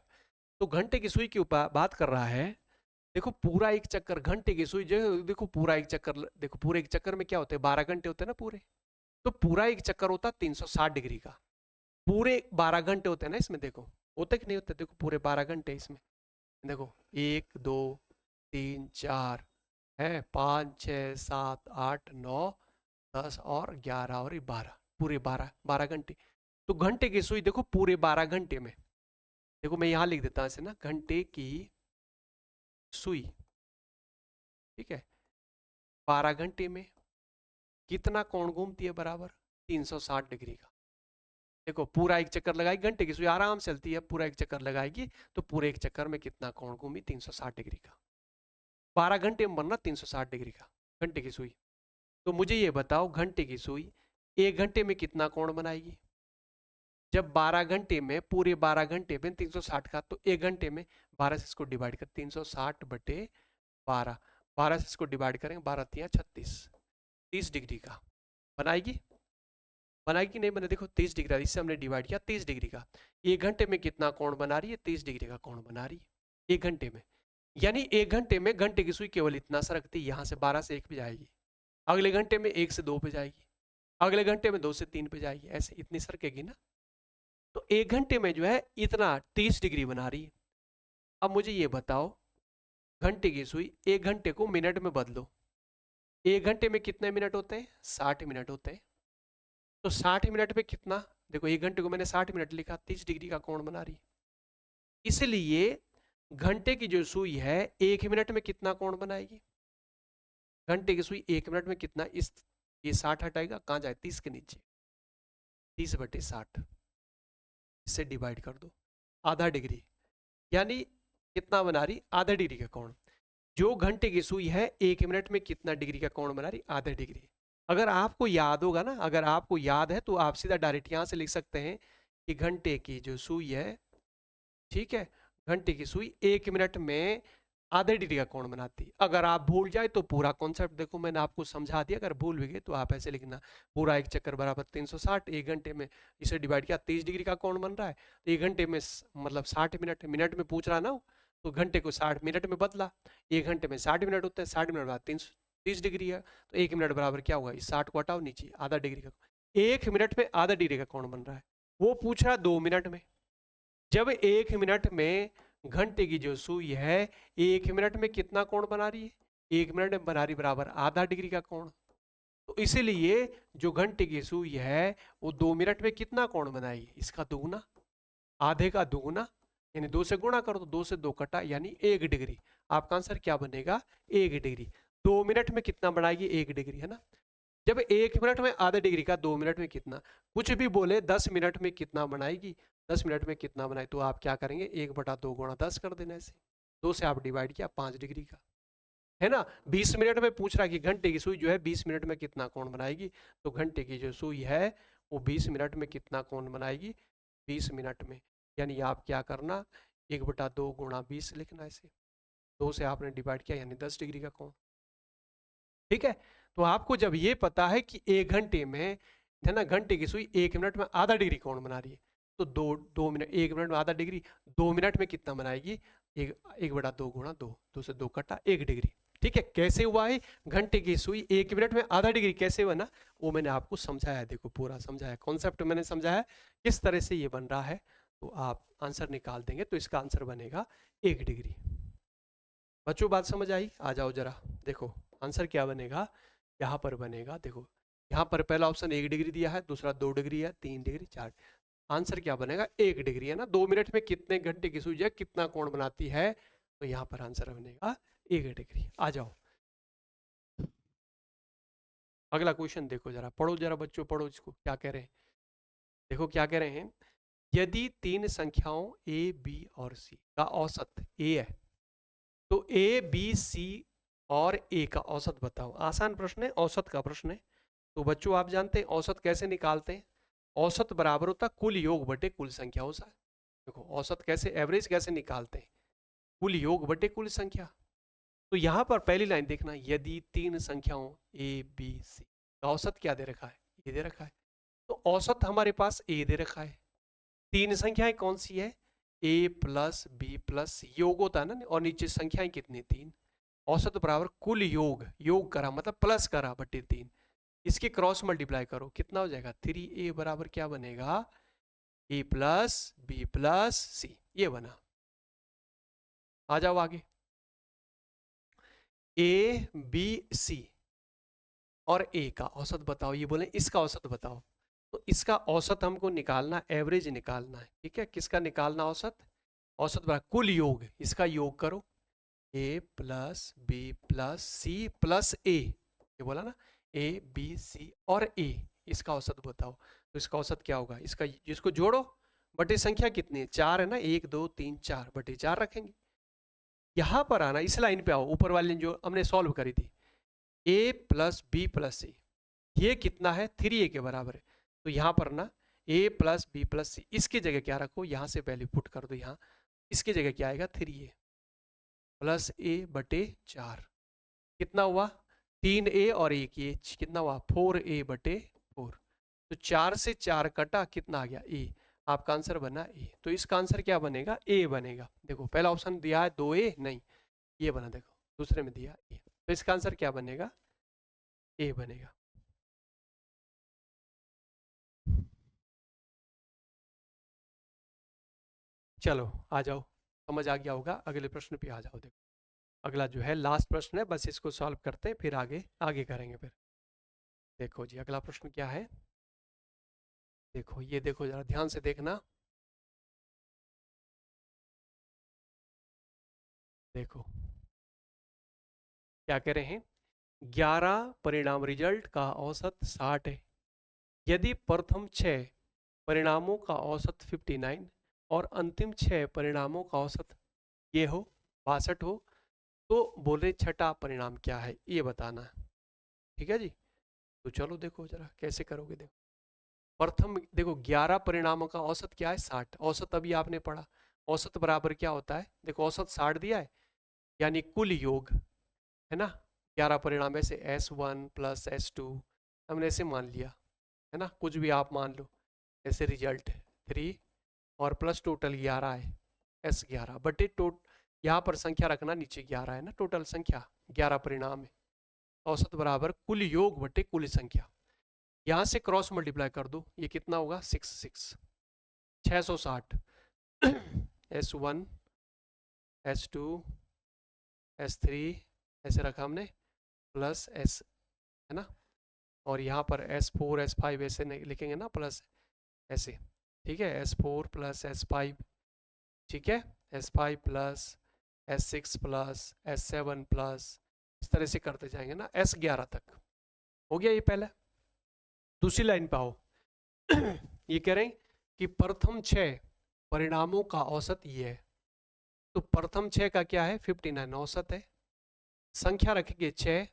तो घंटे की सुई की बात कर रहा है। देखो पूरा एक चक्कर घंटे की सुई जो, देखो पूरा एक चक्कर, देखो पूरे एक चक्कर में क्या होते हैं, 12 घंटे होते हैं ना पूरे। तो पूरा एक चक्कर होता है 360 डिग्री का। पूरे 12 घंटे होते हैं ना इसमें, देखो होते कि नहीं होते, देखो पूरे 12 घंटे इसमें। देखो 1 2 3 4 है, 5 6 7 8 9 10 और 11 और 12, पूरे 12 घंटे। तो घंटे की सुई देखो पूरे 12 घंटे में, देखो मैं यहाँ लिख देता हूँ ऐसे ना, घंटे की सुई, ठीक है, 12 घंटे में कितना कोण घूमती है, बराबर 360 डिग्री का। देखो पूरा एक चक्कर लगाएगी, घंटे की सुई आराम से चलती है, पूरा एक चक्कर लगाएगी तो पूरे एक चक्कर में कितना कोण घूमी, 360 डिग्री का। 12 घंटे में बनना 360 डिग्री का घंटे की सुई। तो मुझे ये बताओ घंटे की सुई 1 घंटे में कितना कोण बनाएगी। जब 12 घंटे में, पूरे 12 घंटे में 360 का, तो 1 घंटे में 12 से इसको डिवाइड कर, 360 बटे 12, 12 से इसको डिवाइड करेंगे, 12 तिया 36, 30 डिग्री का बनाएगी। बनाएगी नहीं बने, देखो 30 डिग्री, इससे हमने डिवाइड किया 30 डिग्री का। 1 घंटे में कितना कोण बना रही है, 30 डिग्री का कोण बना रही है 1 घंटे में। यानी 1 घंटे में घंटे की सुई केवल इतना सरकती, यहाँ से 12 से 1 पे जाएगी, अगले घंटे में 1 से 2 पे जाएगी, अगले घंटे में 2 से 3 पे जाएगी, ऐसे इतनी सरकेगी ना। तो 1 घंटे में जो है इतना 30 डिग्री बना रही है। अब मुझे ये बताओ घंटे की सुई 1 घंटे को मिनट में बदलो। 1 घंटे में कितने मिनट होते हैं, 60 मिनट होते हैं। तो 60 मिनट में कितना, देखो 1 घंटे को मैंने 60 मिनट लिखा, 30 डिग्री का कोण बना रही। इसलिए घंटे की जो सुई है 1 मिनट में कितना कोण बनाएगी, घंटे की सुई 1 मिनट में कितना, इस ये 60 हटाएगा, कहाँ जाए 30 के नीचे, 30 बटे 60, इससे डिवाइड कर दो, आधा डिग्री, यानी कितना बना रही, आधा डिग्री का कोण। जो घंटे की सुई है 1 मिनट में कितना डिग्री का कोण बना रही, आधा डिग्री। अगर आपको याद होगा ना, अगर आपको याद है तो आप सीधा डायरेक्ट यहाँ से लिख सकते हैं कि घंटे की जो सुई है, ठीक है, घंटे की सुई 1 मिनट में आधे डिग्री का कोण बनाती है। अगर आप भूल जाए तो पूरा कॉन्सेप्ट देखो मैंने आपको समझा दिया, अगर भूल भी गए तो आप ऐसे लिखना, पूरा एक चक्कर बराबर 360, 1 घंटे में इसे डिवाइड किया, 30 डिग्री का कोण बन रहा है, तो 1 घंटे में मतलब 60 मिनट, मिनट में पूछ रहा ना, तो घंटे को 60 मिनट में बदला, 1 घंटे में 60 मिनट होता है, 60 मिनट बाद 30 डिग्री है, तो 1 मिनट बराबर क्या हुआ, इस 60 को हटाओ नीचे, आधा डिग्री का, 1 मिनट में आधा डिग्री का कोण बन रहा है। वो पूछ रहा 2 मिनट में। जब 1 मिनट में घंटे की जो सुई है 1 मिनट में कितना कोण बना रही है, 1 मिनट में बना रही बराबर आधा डिग्री का कोण। तो इसीलिए जो घंटे की सुई है वो 2 मिनट में कितना कोण बनाएगी, इसका दुगुना, आधे का दुगुना, यानी 2 से गुणा करो तो 2 से 2 कटा, यानी 1 डिग्री। आपका आंसर क्या बनेगा, 1 डिग्री। 2 मिनट में कितना बनाएगी, 1 डिग्री, है ना। जब 1 मिनट में आधा डिग्री का, 2 मिनट में कितना, कुछ भी बोले 10 मिनट में कितना बनाएगी, 10 मिनट में कितना बनाए, तो आप क्या करेंगे 1/2 गुणा 10 कर देना, ऐसे 2 से आप डिवाइड किया 5 डिग्री का, है ना। 20 मिनट में पूछ रहा कि घंटे की सुई जो है 20 मिनट में कितना कोण बनाएगी, तो घंटे की जो सुई है वो 20 मिनट में कितना कोण बनाएगी, 20 मिनट में यानी आप क्या करना, 1/2 गुणा 20 लिखना, ऐसे 2 से आपने डिवाइड किया यानी 10 डिग्री का कोण। ठीक है, तो आपको जब ये पता है कि 1 घंटे में है ना, घंटे की सुई 1 मिनट में आधा डिग्री कोण बना रही है, तो 2 मिनट, 1 मिनट में आधा डिग्री, 2 मिनट में कितना बनाएगी, 1/2 गुणा 2, 2 से 2 कटा 1 डिग्री। ठीक है, कैसे हुआ है घंटे की सुई 1 मिनट में आधा डिग्री कैसे बना, वो मैंने आपको समझाया, देखो पूरा समझाया, कॉन्सेप्ट मैंने समझाया किस तरह से ये बन रहा है, तो आप आंसर निकाल देंगे, तो इसका आंसर बनेगा 1 डिग्री। बच्चों बात समझ आई? आ जाओ जरा, देखो आंसर क्या बनेगा, यहाँ पर बनेगा, देखो यहाँ पर पहला ऑप्शन 1 डिग्री दिया है, दूसरा 2 डिग्री है, 3 डिग्री, 4, आंसर क्या बनेगा 1 डिग्री है ना। 2 मिनट में कितने घंटे की सुई कितना कोण बनाती है, तो यहाँ पर आंसर बनेगा 1 डिग्री। आ जाओ अगला क्वेश्चन देखो जरा, पढ़ो जरा बच्चों, पढ़ो इसको क्या कह रहे हैं, देखो क्या कह रहे हैं, यदि 3 संख्याओं a b और c का औसत a है, तो a b c और a का औसत बताओ। आसान प्रश्न है, औसत का प्रश्न है। तो बच्चों आप जानते हैं औसत कैसे निकालते हैं, औसत बराबर होता कुल योग बटे कुल संख्याओं से। देखो औसत कैसे, एवरेज कैसे निकालते हैं, कुल योग बटे कुल संख्या। तो यहां पर पहली लाइन देखना, यदि 3 संख्याओं a b c का औसत क्या दे रखा है, ये दे रखा है, तो औसत हमारे पास a दे रखा है। 3 संख्याएं कौन सी है, a plus b plus c, योग होता है ना, और नीचे संख्याएं कितनी 3, औसत बराबर कुल योग, योग करा मतलब प्लस करा बटे 3, इसके क्रॉस मल्टीप्लाई करो कितना हो जाएगा 3a बराबर क्या बनेगा, a plus b plus c, ये बना। आ जाओ आगे, a b c और a का औसत बताओ, ये बोले इसका औसत बताओ, तो इसका औसत हमको निकालना, एवरेज निकालना है। ठीक है, किसका निकालना औसत, औसत बराबर कुल योग, इसका योग करो, a plus b plus c plus a, ये बोला ना, a b c और a, इसका औसत बताओ। तो इसका औसत क्या होगा, इसका जिसको जोड़ो बटे संख्या कितनी है 4 है ना, 1 2 3 4 बटे 4 रखेंगे। यहां पर आना, इस लाइन पे आओ, ऊपर वाली जो हमने सॉल्व करी थी, a plus b plus c, ये कितना है 3a के बराबर है। तो यहाँ पर ना a plus b plus c, इसकी जगह क्या रखो, यहाँ से वैल्यू पुट कर दो, यहाँ इसकी जगह क्या आएगा 3a प्लस a बटे 4, कितना हुआ 3a और 1 ये कितना हुआ 4a बटे 4, तो 4 से 4 कटा कितना आ गया a, आपका आंसर बना a। तो इसका आंसर क्या बनेगा a बनेगा। देखो पहला ऑप्शन दिया है 2a, नहीं ये बना, देखो दूसरे में दिया a, तो इसका आंसर क्या बनेगा a बनेगा। चलो आ जाओ, समझ आ गया होगा, अगले प्रश्न पे आ जाओ। देखो अगला जो है लास्ट प्रश्न है, बस इसको सॉल्व करते हैं फिर आगे आगे करेंगे फिर। देखो जी अगला प्रश्न क्या है, देखो ये देखो जरा ध्यान से देखना, देखो क्या कह रहे हैं, 11 परिणाम रिजल्ट का औसत 60 है, यदि प्रथम 6 परिणामों का औसत 59 और अंतिम 6 परिणामों का औसत ये हो 62 हो, तो बोले छठा परिणाम क्या है ये बताना है। ठीक है जी, तो चलो देखो जरा कैसे करोगे। देखो प्रथम देखो 11 परिणामों का औसत क्या है 60, औसत अभी आपने पढ़ा, औसत बराबर क्या होता है, देखो औसत 60 दिया है, यानी कुल योग है ना, 11 परिणाम ऐसे S1 प्लस S2 हमने ऐसे मान लिया है ना, कुछ भी आप मान लो, ऐसे रिजल्ट 3 और प्लस टोटल 11 है S11 बटे यहाँ पर संख्या रखना नीचे 11 है ना, टोटल संख्या 11 परिणाम है, औसत बराबर कुल योग बटे कुल संख्या, यहाँ से क्रॉस मल्टीप्लाई कर दो, ये कितना होगा 660 S1 S2 S3 ऐसे रखा हमने प्लस S है ना, और यहाँ पर S4 S5 ऐसे लिखेंगे ना प्लस ऐसे। ठीक है, S4 प्लस S5, ठीक है, S5 plus S6 plus S7 plus, इस तरह से करते जाएंगे ना S11 तक। हो गया ये पहला। दूसरी लाइन पे आओ ये कह रहे हैं कि प्रथम 6 परिणामों का औसत ये है, तो प्रथम 6 का क्या है 59 औसत है, संख्या रखेंगे 6,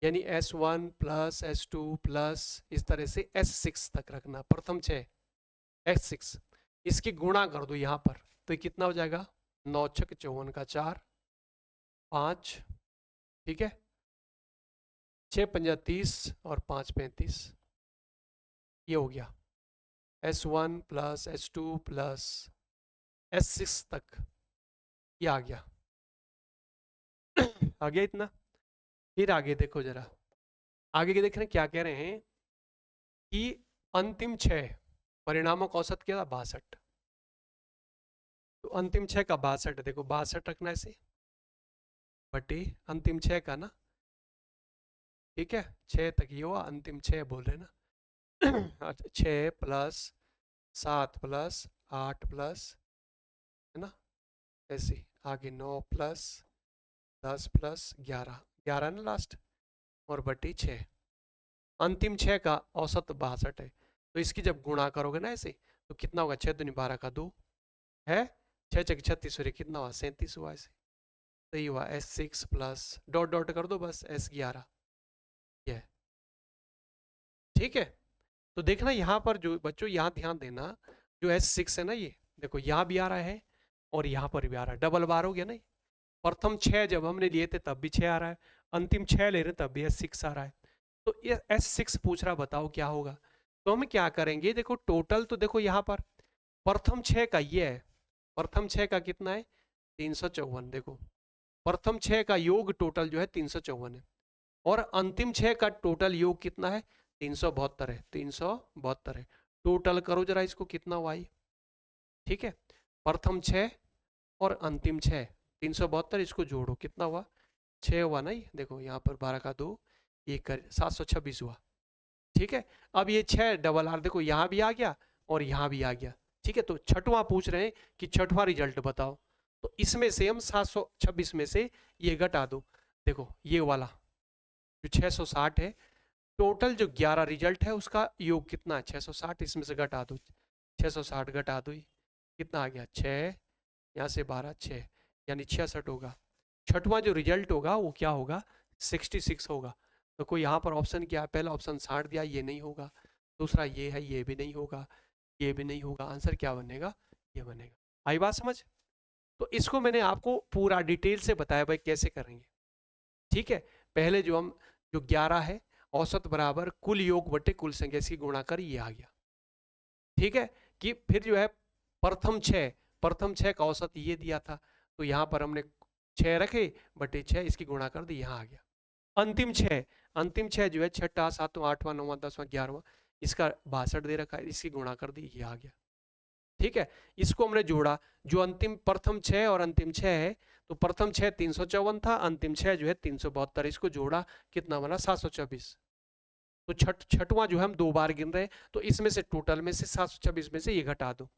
यानी S1 प्लस S2 प्लस इस तरह से S6 तक रखना, प्रथम 6 S6, इसकी गुणा कर दो यहाँ पर, तो ये कितना हो जाएगा, 9 छक 54 का 4, 5, ठीक है, 6 पंजा 30 और 5 35, ये हो गया S1 plus S2 plus S6 तक, ये आ गया। आ गया इतना। फिर आगे देखो जरा, आगे के देख रहे हैं क्या कह रहे हैं कि अंतिम 6 परिणामों का औसत क्या था, 62। तो अंतिम 6 का 62, देखो 62 रखना ऐसे बटे अंतिम 6 का ना, ठीक है, 6 तक ये हुआ, अंतिम 6 बोल रहे ना। 6 प्लस 7 प्लस 8 प्लस, है ना, ऐसे आगे 9 प्लस 10 प्लस 11, 11 ना लास्ट, और बटी 6, अंतिम 6 का औसत 62 है। तो इसकी जब गुणा करोगे ना ऐसे, तो कितना होगा, 6 दूनी 12 का 2 है, 6 छक 36 हो रही, कितना हुआ 37 हुआ ऐसे। तो ये हुआ S6 प्लस डॉट डॉट कर दो बस S11, ये है, ठीक है। तो देखना यहाँ पर जो बच्चों, यहाँ ध्यान देना, जो S6 है ना, ये देखो यहाँ भी आ रहा है और यहाँ पर भी आ रहा है, डबल बार हो गया ना। प्रथम 6 जब हमने लिए थे तब भी 6 आ रहा है, अंतिम 6 ले रहे हैं तब भी S6 आ रहा है। तो ये S6 पूछ रहा, बताओ क्या होगा। तो हम क्या करेंगे, देखो टोटल तो देखो यहाँ पर प्रथम 6 का ये है, प्रथम 6 का कितना है 354, देखो प्रथम 6 का योग टोटल जो है 354 है, और अंतिम 6 का टोटल योग कितना है 372 है, 372 है। टोटल करो जरा इसको, कितना हुआ ये, ठीक है, प्रथम 6 और अंतिम 6, 372, इसको जोड़ो कितना हुआ 6 हुआ ना, ये देखो यहाँ पर 12 का 2, ये कर 726 हुआ, ठीक है। अब ये 6 डबल आर देखो यहाँ भी आ गया और यहाँ भी आ गया, ठीक है। तो छठवां पूछ रहे हैं कि छठवां रिजल्ट बताओ, तो इसमें से हम 726 में से ये घटा दो, देखो ये वाला जो 660 है, टोटल जो 11 रिजल्ट है उसका योग कितना है 660, इसमें से घटा दो, 660 घटा दो, कितना आ गया 6, यहाँ से 12 6, यानी 66 होगा। छठवां जो रिजल्ट होगा वो क्या होगा 66 होगा। तो कोई यहाँ पर ऑप्शन क्या है, पहला ऑप्शन 60 दिया, ये नहीं होगा, दूसरा ये है, ये भी नहीं होगा, ये भी नहीं होगा, आंसर क्या बनेगा, ये बनेगा। आई बात समझ। तो इसको मैंने आपको पूरा डिटेल से बताया भाई कैसे करेंगे, ठीक है। पहले जो हम जो 11 है औसत बराबर कुल योग बटे कुल संख्या, इसकी गुणा कर, ये आ गया, ठीक है। कि फिर जो है प्रथम 6 का औसत ये दिया था, तो यहाँ पर हमने 6 रखे बटे 6, इसकी गुणा कर दी, यहाँ आ गया। अंतिम 6 जो है 6ठा 7वां 8वां 9वां 10वां 11वां, इसका 62 दे रखा है, इसकी गुणा कर दी, ये आ गया, ठीक है। इसको हमने जोड़ा, जो अंतिम प्रथम 6 और अंतिम 6 है, तो प्रथम 6 354 था, अंतिम 6 जो है 372, इसको जोड़ा कितना बना 726। तो छठवां जो है हम 2 बार गिन रहे हैं, तो इसमें से टोटल में से 726 में से ये घटा दो,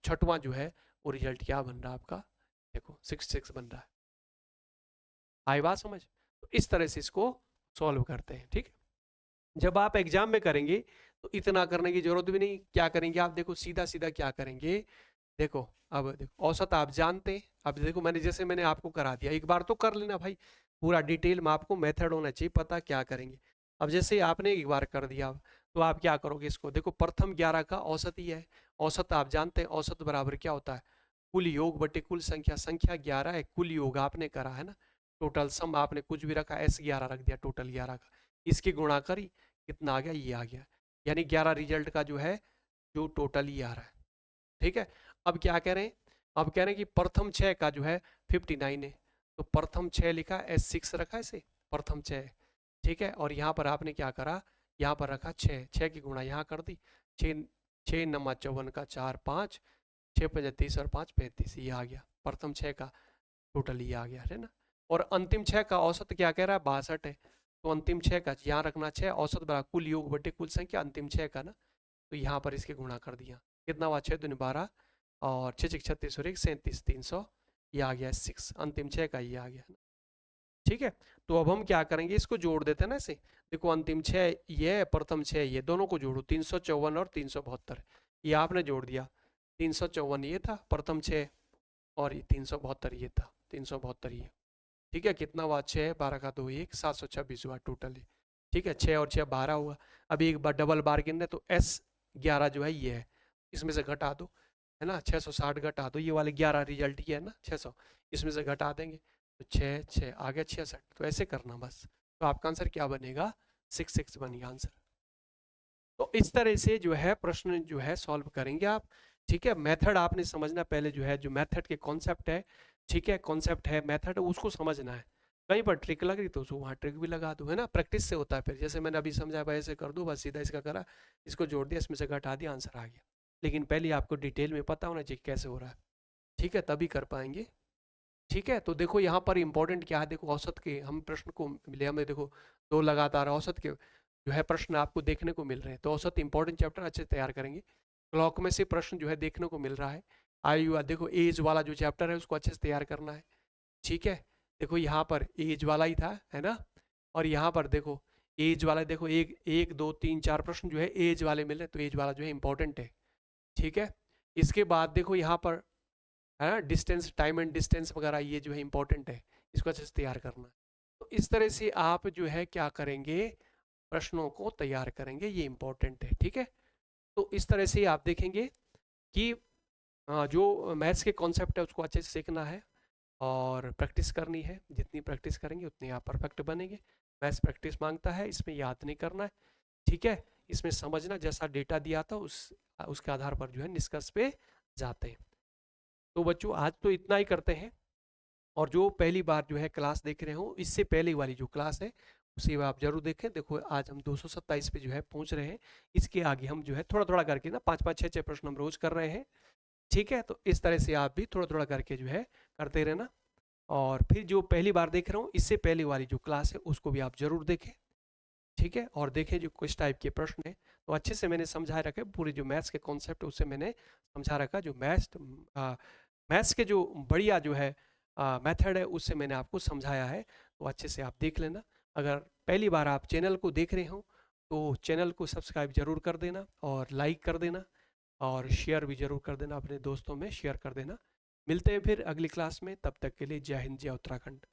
छठवां जो है वो रिजल्ट क्या बन रहा है आपका, देखो 66 बन रहा है। आई बात समझ। तो इस तरह से इसको सॉल्व करते हैं, ठीक है। जब आप एग्जाम में करेंगे तो इतना करने की जरूरत भी नहीं, क्या करेंगे आप, देखो सीधा सीधा क्या करेंगे, देखो अब देखो औसत आप जानते हैं, अब देखो मैंने जैसे मैंने आपको करा दिया, एक बार तो कर लेना भाई, पूरा डिटेल में आपको मेथड होना चाहिए पता क्या करेंगे। अब जैसे आपने एक बार कर दिया, तो आप क्या करोगे, इसको देखो प्रथम 11 का औसत ही है, औसत आप जानते हैं, औसत बराबर क्या होता है कुल योग बटे कुल संख्या, संख्या 11 है, कुल योग आपने करा है ना, टोटल सम आपने कुछ भी रखा, S11 रख दिया टोटल 11 का, इसकी गुणा करी, कितना आ गया, ये आ गया, यानी 11 रिजल्ट का जो है जो टोटल ही आ रहा है, ठीक है। अब क्या कह रहे हैं, अब कह रहे हैं कि प्रथम 6 का जो है 59 है, तो प्रथम 6 लिखा S6 रखा है इसे, प्रथम 6, ठीक है। और यहाँ पर आपने क्या करा, यहाँ पर रखा 6, 6 की गुणा यहाँ कर दी, 6 6 नमा 54 का 4 5, 6 35 और 5 35, ये आ गया प्रथम 6 का टोटल, ये आ गया है ना। और अंतिम 6 का औसत क्या कह रहा है 62 है, तो अंतिम 6 का यहाँ रखना 6, औसत बराबर कुल योग बटे कुल संख्या अंतिम 6 का ना, तो यहाँ पर इसके गुणा कर दिया, कितना हुआ 6 दूनी 12 और 6 6 36 और 1 37, 300, ये आ गया 6, अंतिम 6 का ये आ गया, ठीक है। तो अब हम क्या करेंगे, इसको जोड़ देते हैं ना ऐसे, देखो अंतिम 6 ये प्रथम 6 ये, दोनों को जोड़ो 354 और 372, ये आपने जोड़ दिया, 354 ये था प्रथम 6 और 372 ये था, 372 ये, ठीक है। कितना हुआ 6 12 का 2 1, 726 हुआ टोटल, ठीक है। 6 और 6 12 हुआ। अभी एक बार डबल बार गिन रहे, तो S11 जो है ये है, इसमें से घटा दो, है ना, 660 घटा दो, ये वाले 11 रिजल्ट ये है ना 600, इसमें से घटा देंगे तो 6 6 आ गया 66, तो ऐसे करना बस। तो आपका आंसर क्या बनेगा, 66 बन गया आंसर। तो इस तरह से जो है प्रश्न जो है सॉल्व करेंगे आप। ठीक है, मेथड आपने समझना पहले, जो है जो मेथड के कॉन्सेप्ट है, ठीक है, कॉन्सेप्ट है मेथड उसको समझना है। कहीं पर ट्रिक लग रही तो उसको वहाँ ट्रिक भी लगा दो, है ना, प्रैक्टिस से होता है। फिर जैसे मैंने अभी समझाया भाई ऐसे कर दो, बस सीधा इसका करा, इसको जोड़ दिया, इसमें से घटा दिया, आंसर आ गया। लेकिन पहले आपको डिटेल में पता होना चाहिए कैसे हो रहा है, ठीक है, तभी कर पाएंगे। ठीक है, तो देखो यहाँ पर इंपॉर्टेंट क्या है, देखो औसत के हम प्रश्न को मिले, हमें देखो 2 लगातार औसत के जो है प्रश्न आपको देखने को मिल रहे हैं। तो औसत इंपॉर्टेंट चैप्टर अच्छे से तैयार करेंगे। क्लॉक में से प्रश्न जो है देखने को मिल रहा है। आयु देखो एज वाला जो चैप्टर है उसको अच्छे से तैयार करना है। ठीक है, देखो यहाँ पर एज वाला ही था, है ना, और यहाँ पर देखो एज वाला, देखो एक एक दो तीन चार प्रश्न जो है एज वाले मिल रहे हैं, तो एज वाला जो है इंपॉर्टेंट है। ठीक है, इसके बाद देखो यहाँ पर है ना डिस्टेंस, टाइम एंड डिस्टेंस वगैरह, ये जो है इंपॉर्टेंट है, इसको अच्छे से तैयार करना है। तो इस तरह से आप जो है क्या करेंगे, प्रश्नों को तैयार करेंगे, ये इंपॉर्टेंट है। ठीक है, तो इस तरह से आप देखेंगे कि जो मैथ्स के कॉन्सेप्ट है उसको अच्छे से सीखना है और प्रैक्टिस करनी है। जितनी प्रैक्टिस करेंगे उतनी आप परफेक्ट बनेंगे। मैथ्स प्रैक्टिस मांगता है, इसमें याद नहीं करना है। ठीक है, इसमें समझना, जैसा डेटा दिया था उसके आधार पर जो है निष्कर्ष पे जाते हैं। तो बच्चों आज तो इतना ही करते हैं, और जो पहली बार जो है क्लास देख रहे हो, इससे पहले वाली जो क्लास है उसे आप जरूर देखें। देखो आज हम 227 पे जो है पहुंच रहे हैं, इसके आगे हम जो है थोड़ा थोड़ा करके ना 5 5 6 6 प्रश्न हम रोज कर रहे हैं। ठीक है, तो इस तरह से आप भी थोड़ा थोड़ा करके जो है करते रहना। और फिर जो पहली बार देख रहा हूँ, इससे पहले वाली जो क्लास है उसको भी आप जरूर देखें। ठीक है, और देखें जो कुछ टाइप के प्रश्न है, तो अच्छे से मैंने समझा रखा, पूरे जो मैथ्स के कॉन्सेप्ट है उससे मैंने समझा रखा। जो मैथ्स के जो बढ़िया जो है मेथड है उससे मैंने आपको समझाया है, तो अच्छे से आप देख लेना। अगर पहली बार आप चैनल को देख रहे हो तो चैनल को सब्सक्राइब जरूर कर देना और लाइक कर देना, और शेयर भी जरूर कर देना, अपने दोस्तों में शेयर कर देना। मिलते हैं फिर अगली क्लास में, तब तक के लिए जय हिंद, जय उत्तराखंड।